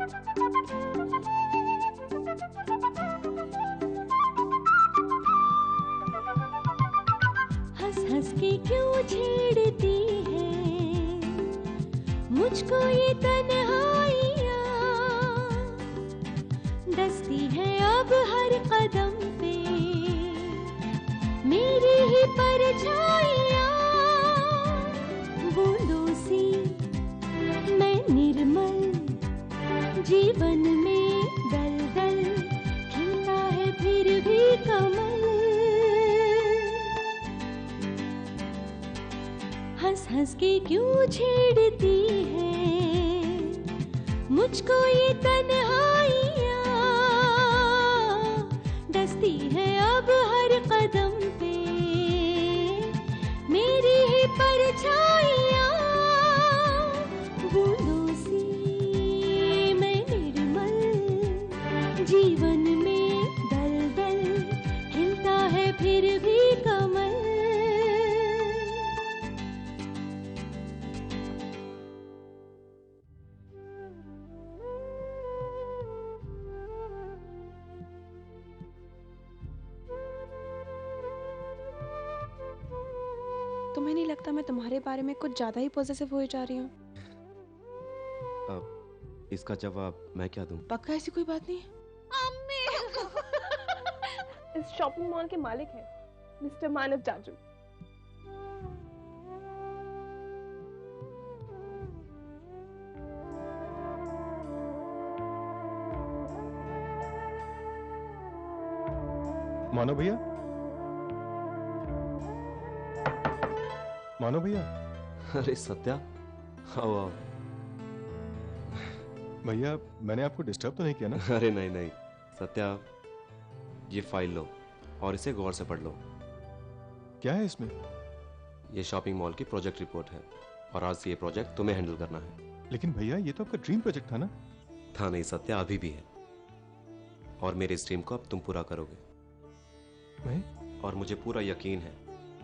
हंस हंस के क्यों छेड़ती है मुझको ये तन्हाइयाँ, डसती है अब हर कदम पे मेरी ही परछाइयाँ। बूंदों सी मैं निर्मल जीवन में दलदल, खिलता है फिर भी कमल। हंस हंस के क्यों छेड़ती है मुझको ये तन्हाइयाँ, डसती है अब हर कदम पे मेरी ही परछाइयाँ। बूंदों सी मैं निर्मल जीवन में दलदल, हिलता है फिर भी कमल। तुम्हें नहीं लगता मैं तुम्हारे बारे में कुछ ज्यादा ही पॉजिटिव हो जा रही हूँ? अब इसका जवाब मैं क्या दूं? पक्का ऐसी कोई बात नहीं है? इस शॉपिंग मॉल के मालिक हैं मिस्टर मानव जाजू। मानो भैया, मानो भैया। अरे सत्या, आओ आओ। भैया मैंने आपको डिस्टर्ब तो नहीं किया ना? अरे नहीं नहीं सत्या, ये फाइल लो और इसे गौर से पढ़ लो। क्या है इसमें? ये शॉपिंग मॉल की प्रोजेक्ट रिपोर्ट है और आज से ये प्रोजेक्ट तुम्हें हैंडल करना है। लेकिन भैया ये तो आपका ड्रीम प्रोजेक्ट था ना? था नहीं सत्या, अभी भी है और मेरे इस ड्रीम को अब तुम पूरा करोगे। मैं? और मुझे पूरा यकीन है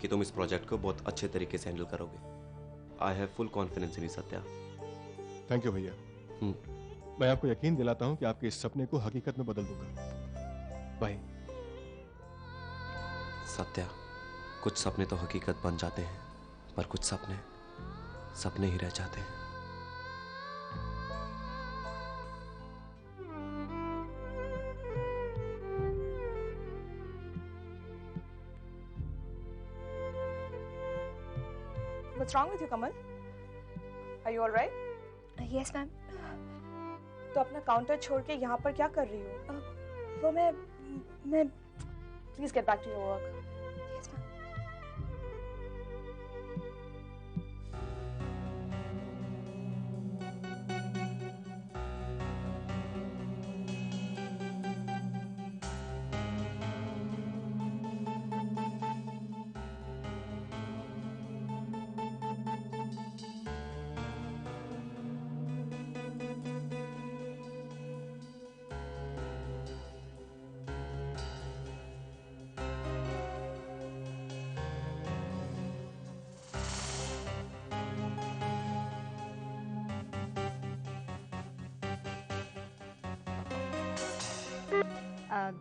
कि तुम इस प्रोजेक्ट को बहुत अच्छे तरीके से हैंडल करोगे। I have full confidence in you Satya. Thank you भैया। मैं आपको यकीन दिलाता हूं कि आपके इस सपने को हकीकत में बदल दूंगा। बाय। सत्या, कुछ सपने तो हकीकत बन जाते हैं पर कुछ सपने सपने ही रह जाते हैं। What's wrong with you, Kamal? Are you all right? Yes, ma'am. तो अपना काउंटर छोड़ के यहाँ पर क्या कर रही हो? वो मैं Please get back to your work. Yes, ma'am.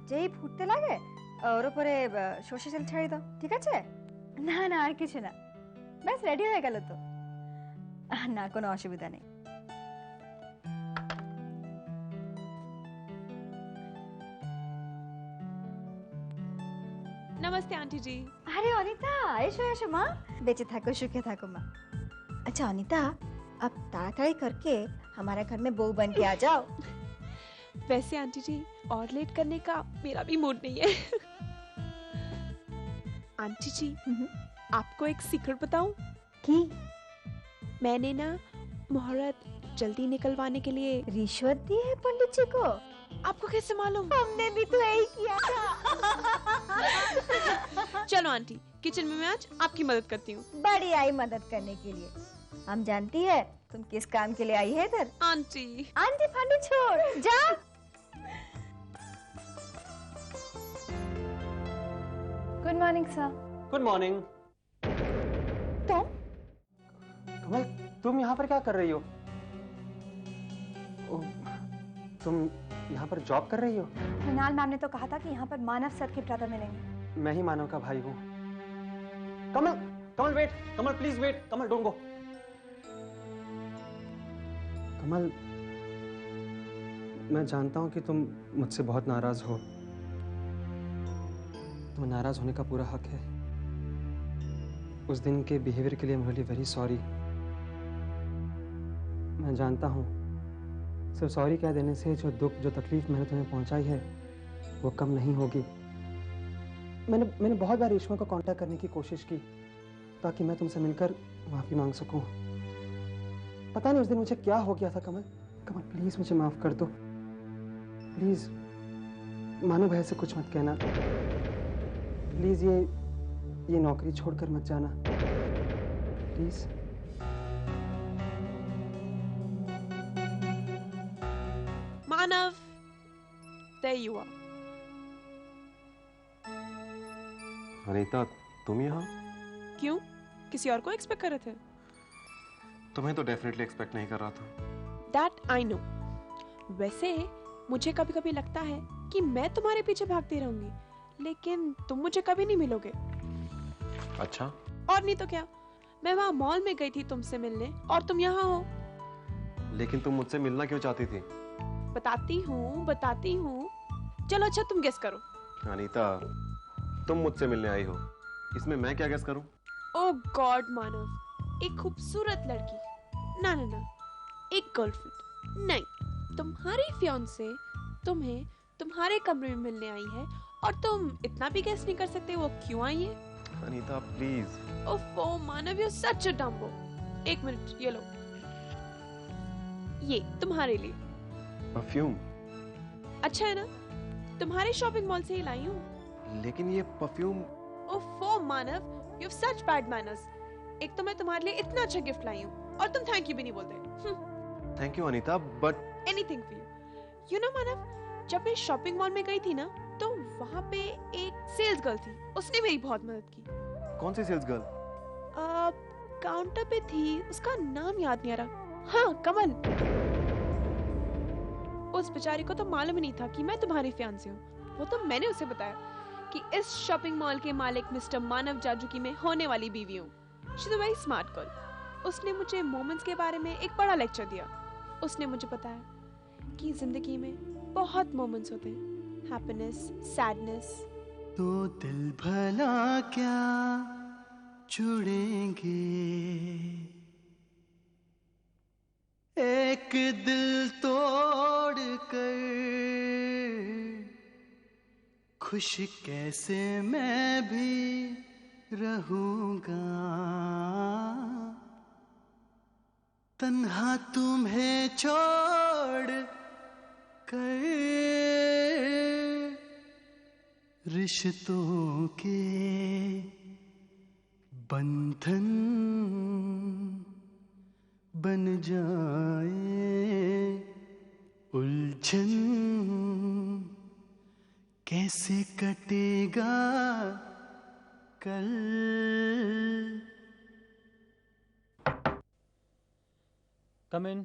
যেই ফুটতে লাগে ওর উপরে সর্ষে তেল ছাড়িয়ে দাও, ঠিক আছে? না না আর কিছু না, ব্যাস রেডি হয়ে গেল তো। না কোনো অসুবিধা নেই। नमस्ते आंटी जी। अरे अनिता ऐसो ऐसो माँ, बेचे थाको सुखे थाको माँ। अच्छा अनिता, अब ताड़ाताड़ी करके हमारे घर में बहू बन के आ जाओ। वैसे आंटी जी और लेट करने का मेरा भी मूड नहीं है। आंटी जी आपको एक सीक्रेट बताऊं? कि मैंने ना मुहूर्त जल्दी निकलवाने के लिए रिश्वत दी है पंडित जी को। आपको कैसे मालूम? हमने भी तो यही किया था। चलो आंटी, किचन में मैं आज आपकी मदद करती हूँ। बड़ी आई मदद करने के लिए। हम जानती है तुम किस काम के लिए आई है इधर। आंटी आंटी फांटी छोड़ जा। Good morning, sir. Good morning. Kamal, तुम यहाँ पर क्या कर रही हो? तुम यहाँ पर जॉब कर रही हो? मृणाल मैम ने तो कहा था कि यहाँ पर मानव सर के ब्रदर मिलेंगे। मैं ही मानव का भाई हूँ। Kamal, Kamal wait, Kamal please wait, Kamal don't go. Kamal, मैं जानता हूँ कि तुम मुझसे बहुत नाराज हो। तुम्हें नाराज होने का पूरा हक है। उस दिन के बिहेवियर के लिए I am really very sorry. मैं जानता हूँ सिर्फ सॉरी कह देने से जो दुख, जो तकलीफ मैंने तुम्हें पहुंचाई है वो कम नहीं होगी। मैंने बहुत बार रेशमा को कांटेक्ट करने की कोशिश की ताकि मैं तुमसे मिलकर माफी मांग सकूं। पता नहीं उस दिन मुझे क्या हो गया था। कमल, कमल प्लीज मुझे माफ कर दो प्लीज। मानो भैया से कुछ मत कहना प्लीज। ये नौकरी छोड़कर मत जाना please. Manav, there you are. Anita, तुम यहाँ? क्यों? किसी और को एक्सपेक्ट कर रहे थे? तुम्हें तो डेफिनेटली एक्सपेक्ट नहीं कर रहा था। That I know. वैसे मुझे कभी कभी लगता है कि मैं तुम्हारे पीछे भागती रहूंगी, लेकिन तुम मुझे कभी नहीं मिलोगे। अच्छा? और नहीं तो क्या, मैं वहाँ मॉल में गई थी तुमसे मिलने और तुम यहाँ हो। लेकिन तुम मुझसे मिलना क्यों चाहती थी? बताती हूँ। चलो अच्छा, तुम गेस करो। अनीता, तुम मुझसे मिलने आई हो, इसमें मैं क्या गेस करूं? ओह गॉड मानव, एक खूबसूरत लड़की, ना, एक गर्लफ्रेंड नहीं, तुम्हारी फियांसे तुम्हें तुम्हारे कमरे में मिलने आई है और तुम इतना भी गेस नहीं कर सकते वो क्यों आई है? अनीता प्लीज। ओफो Manav, you such a Dumbo. एक मिनट, ये लो, ये तुम्हारे लिए परफ्यूम। अच्छा है ना? तुम्हारे शॉपिंग मॉल से ही लाई हूँ। लेकिन ये परफ्यूम। ओफो Manav, you have such bad manners. एक तो मैं तुम्हारे लिए इतना अच्छा गिफ्ट लाई हूँ और तुम थैंक यू भी नहीं बोलते। Thank you Anita, but anything for you. You know Manav, जब मैं शॉपिंग मॉल में गई थी ना, तो वहाँ पे एक सेल्स गर्ल थी, उसने मेरी बहुत मदद की। कौन सी सेल्स गर्ल? काउंटर पे थी, उसका नाम याद नहीं आ रहा। हाँ, कमल। उस बेचारी को तो मालूम ही नहीं था कि मैं तुम्हारी फियांसे हूँ। वो तो मैंने उसे बताया कि इस शॉपिंग मॉल के मालिक मिस्टर मानव जाजूकी में होने वाली बीवी हूँ। She is a very smart girl. उसने मुझे मोमेंट्स के बारे में एक बड़ा लेक्चर दिया। उसने मुझे बताया कि जिंदगी में बहुत मोमेंट्स होते हैं, हैप्पीनेस, सैडनेस। तो दिल भला क्या जुड़ेंगे, एक दिल तोड़ कर खुश कैसे मैं भी रहूंगा, तन्हा तुम्हें छोड़ कर रिश्तों के बंधन बन जाए उलझन, कैसे कटेगा कल। Come in.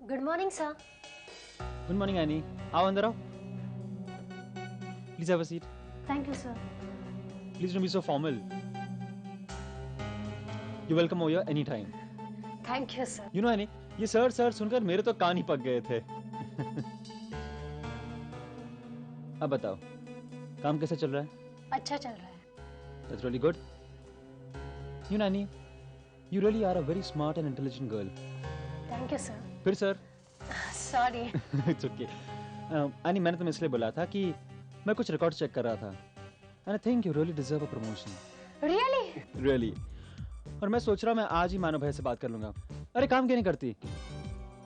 Good morning, sir. Good morning, Annie. आओ अंदर आओ. Please have a seat. Thank you, sir. Please don't be so formal. You're welcome over here anytime. Thank you, sir. You know, Annie, ये sir सुनकर मेरे तो कान ही पक गए थे. अब बताओ, काम कैसे चल रहा है? अच्छा चल रहा है. That's really good. You know, Annie, you really are a very smart and intelligent girl. Thank you, sir. फिर sir? Sorry. It's okay. Annie, मैंने तुम्हें इसलिए बुलाया था कि मैं कुछ रिकॉर्ड चेक कर रहा था. And I think you really deserve a promotion. Really? Really. और मैं सोच रहा हूँ मैं आज ही मानव भैया से बात कर लूंगा. अरे काम क्यों नहीं करती?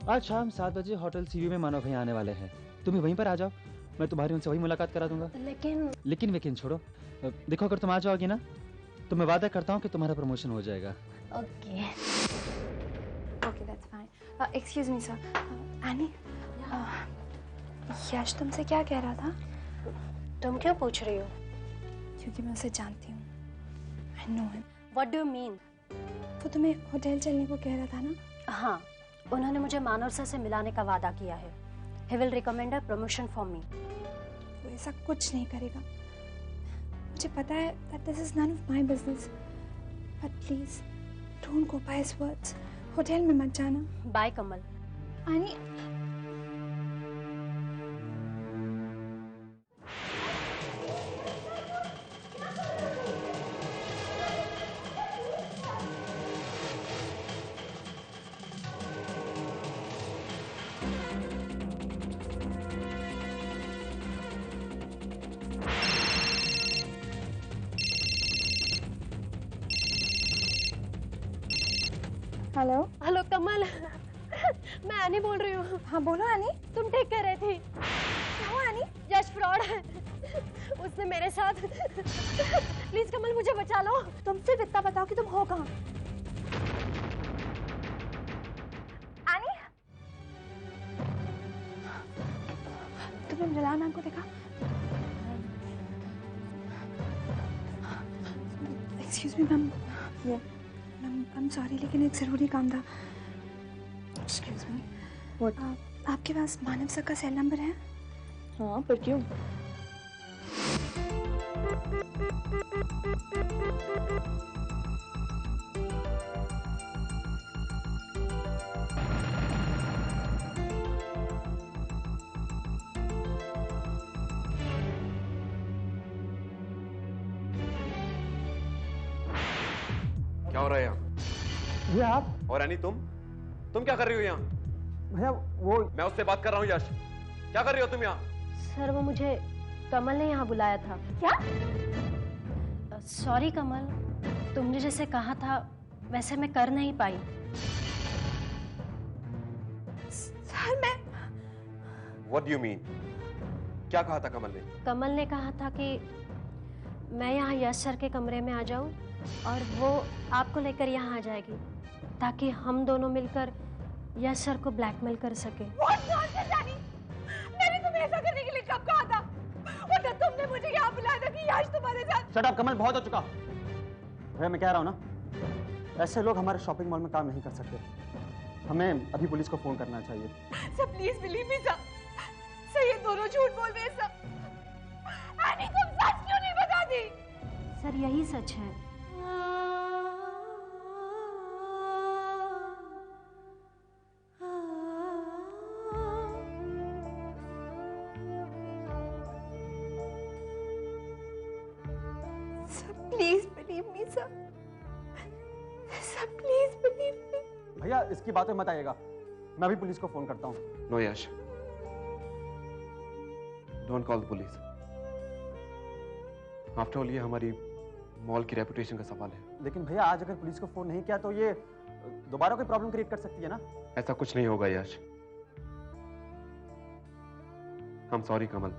आज शाम 7 बजे होटल सीवी में मानव भैया आने वाले हैं. तुम ही वहीं पर आ जाओ. मैं तुम्हारी उनसे वही मुलाकात करा दूंगा. लेकिन छोड़ो. देखो अगर तुम आ जाओगी ना तो मैं वादा करता हूँ कि तुम्हारा प्रमोशन हो जाएगा. Okay. Okay, that's fine. Excuse me, sir. Annie, यश तुमसे क्या कह रहा था? तुम क्यों पूछ रही हो? क्योंकि मैं उसे जानती हूँ. I know him. What do you mean? वो तुम्हें होटल चलने को कह रहा था ना? हाँ, उन्होंने मुझे मानव सर से मिलाने का वादा किया है। He will recommend a promotion for me. वो ऐसा कुछ नहीं करेगा। मुझे पता है that this is none of my business. But please, don't go by his words. Hotel में मत जाना। Bye, कमल। आनी। हेलो हेलो कमल, मैं आनी बोल रही हूँ। हाँ बोलो आनी। तुम ठीक कर रही थी। क्या हुआ आनी? यश फ्रॉड है, उसने मेरे साथ। प्लीज कमल मुझे बचा लो। तुम सिर्फ इतना बताओ कि तुम हो कहाँ। आनी, तुमने मृणाल मैम को देखा? Excuse me ma'am, I'm sorry, लेकिन एक जरूरी काम था। Excuse me. What? आपके पास मानव सर का सेल नंबर है? हाँ, पर क्यों? क्या हो रहा है यहाँ? भैया आप और रानी तुम क्या कर रही हो यहाँ? भैया वो मैं उससे बात कर रहा हूँ। यश, क्या कर रही हो तुम यहाँ? सर वो मुझे कमल ने यहाँ बुलाया था। क्या? सॉरी कमल, तुमने जैसे कहा था वैसे मैं कर नहीं पाई। सर मैं What do you mean? क्या कहा था कमल ने? कमल ने कहा था कि मैं यहाँ यश सर के कमरे में आ जाऊं और वो आपको लेकर यहाँ आ जाएगी ताकि हम दोनों मिलकर यश सर को ब्लैकमेल कर सके। मैंने तुम्हें ऐसा करने के लिए कब कहा था? और जब तुमने मुझे यहाँ बुलाया था कि यश तुम्हारे साथ। शट अप कमल, बहुत हो चुका। भैया मैं कह रहा हूँ ना, ऐसे लोग हमारे शॉपिंग मॉल में काम नहीं कर सकते। हमें अभी पुलिस को फोन करना चाहिए। Sir please believe me sir. Sir ये दोनों झूठ बोल रहे हैं सर। आनी तुम सच क्यों नहीं बताती? सर यही सच है। Please believe me sir. Sir please believe me. भैया इसकी बातें मत आइएगा, मैं अभी पुलिस को फोन करता हूँ। No Yash, don't call the police. After all ये हमारी मॉल की रेपुटेशन का सवाल है। लेकिन भैया आज अगर पुलिस को फोन नहीं किया तो ये दोबारा कोई प्रॉब्लम क्रिएट कर सकती है ना। ऐसा कुछ नहीं होगा यश। I'm sorry Kamal,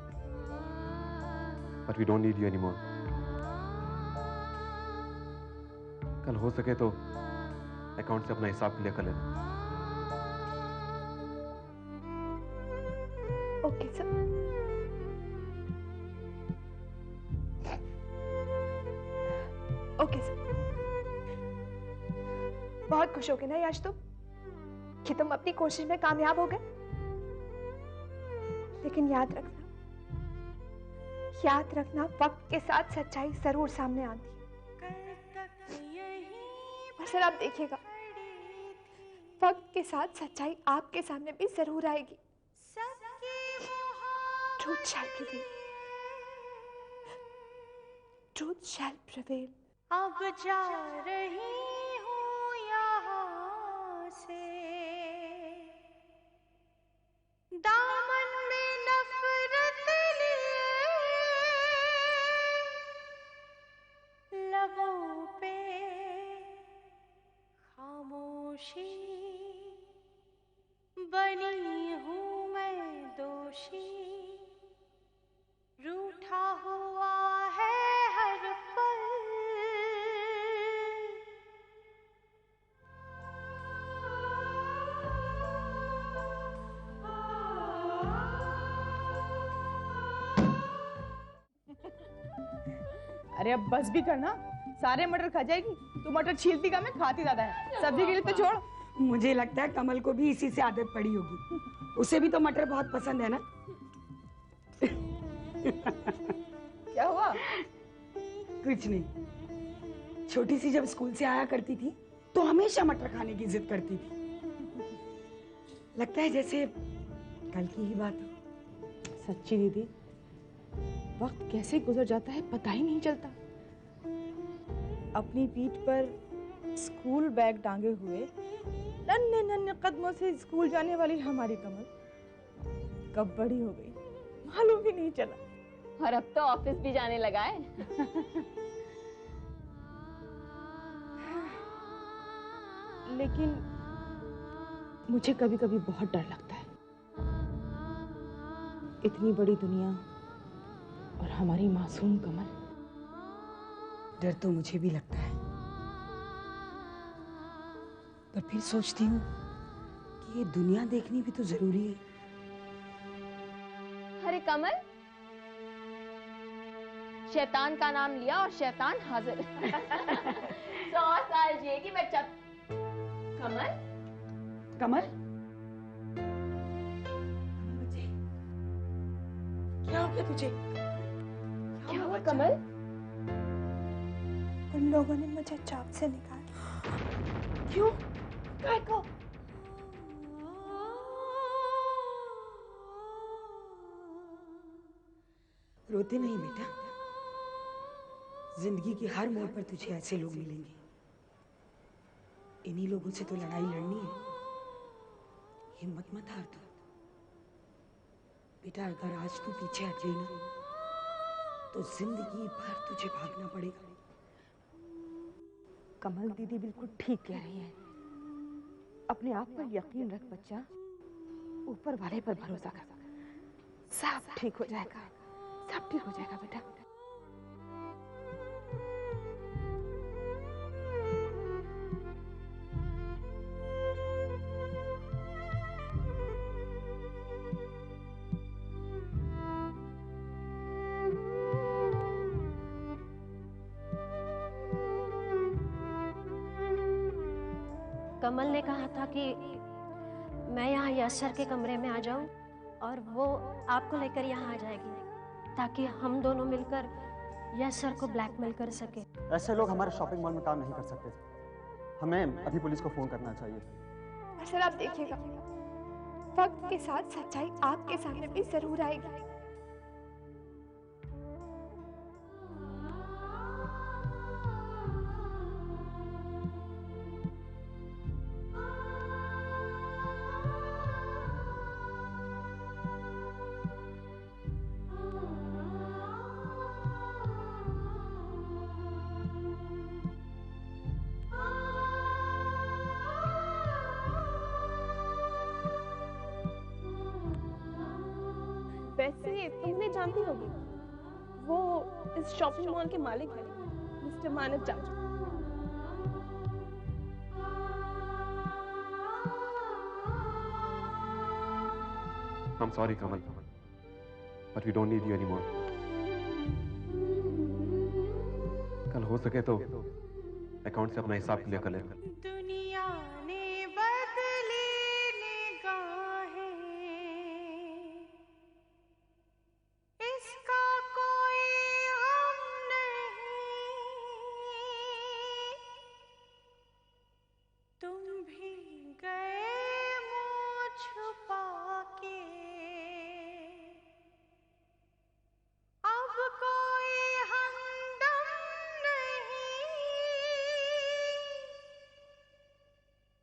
but we don't need you anymore. कल हो सके तो अकाउंट से अपना हिसाब क्लियर कर लेना। Okay sir. Okay sir. बहुत खुश हो गए ना यश तुम कि तुम अपनी कोशिश में कामयाब हो गए। लेकिन याद रखना वक्त के साथ सच्चाई जरूर सामने आती है। और सर आप देखिएगा वक्त के साथ सच्चाई आपके सामने भी जरूर आएगी। Truth shall prevail. Truth shall prevail. अब जा रही हूँ यहाँ से, दामन में नफरत लिए, लबों पे खामोशी, बनी हूँ मैं दोषी, रूठा हुआ है हर पल। अरे अब बस भी करना, सारे मटर खा जाएगी। तू मटर छीलती कम है, खाती ज्यादा है। सब्जी के लिए तो छोड़, मुझे लगता है कमल को भी इसी से आदत पड़ी होगी। उसे भी तो मटर बहुत पसंद है ना। क्या हुआ? कुछ नहीं। छोटी सी जब स्कूल से आया करती थी तो हमेशा मटर खाने की जिद करती थी। लगता है जैसे कल की ही बात हो। सच्ची दीदी, वक्त कैसे गुजर जाता है पता ही नहीं चलता। अपनी पीठ पर स्कूल बैग टांगे हुए नन्हे नन्हे कदमों से स्कूल जाने वाली हमारी कमल कब बड़ी हो गई मालूम ही नहीं चला। और अब तो ऑफिस भी जाने लगा है। लेकिन मुझे कभी कभी बहुत डर लगता है। इतनी बड़ी दुनिया और हमारी मासूम कमल। डर तो मुझे भी लगता है, पर फिर सोचती हूँ कि ये दुनिया देखनी भी तो जरूरी है। अरे कमल, शैतान का नाम लिया और शैतान हाजिर। 100 साल जिएगी मैं जब। कमल, कमल, क्या हो गया तुझे? क्या हुआ कमल? उन लोगों ने मुझे जॉब से निकाला। क्यों? काय को? रोते नहीं बेटा, जिंदगी की हर मोड़ पर तुझे ऐसे लोग मिलेंगे। इन्हीं लोगों से तो लड़ाई लड़नी है। हिम्मत मत हार तू बेटा। अगर आज तू पीछे हट गई ना तो जिंदगी भर तुझे भागना पड़ेगा। कमल दीदी बिल्कुल ठीक कह रही है। अपने आप पर यकीन रख बच्चा, ऊपर वाले पर भरोसा कर। सब ठीक हो जाएगा, सब ठीक हो जाएगा बेटा। कमल ने कहा था कि मैं यहाँ यश सर के कमरे में आ जाऊं और वो आपको लेकर यहाँ आ जाएगी ताकि हम दोनों मिलकर यश सर को ब्लैकमेल कर सके। ऐसे लोग हमारे शॉपिंग मॉल में काम नहीं कर सकते। हमें अभी पुलिस को फोन करना चाहिए। सर आप देखिएगा, वक्त के साथ सच्चाई आपके सामने भी जरूर आएगी। वैसे तुमने जानती होगी, वो इस शॉपिंग मॉल के मालिक हैं, mister Manav Jaju. I'm sorry, Kamal, but we don't need you anymore. कल हो सके तो अकाउंट से अपना हिसाब क्लियर कर लेना। दुनिया ने बदली निगाहें, इसका कोई हम नहीं। तुम भी गए मुँह छुपा के, अब कोई हमदम नहीं।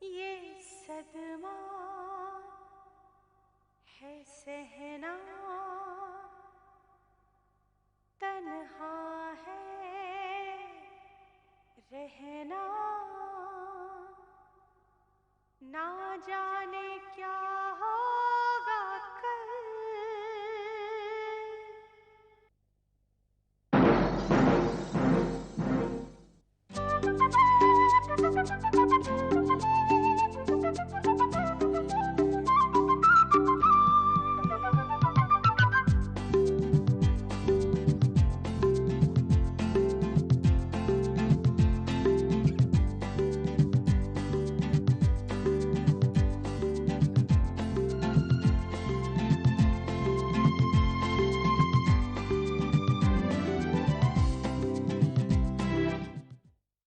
ये सदमा है सहना, तन्हा है रहना। ना जाने क्या होगा कल।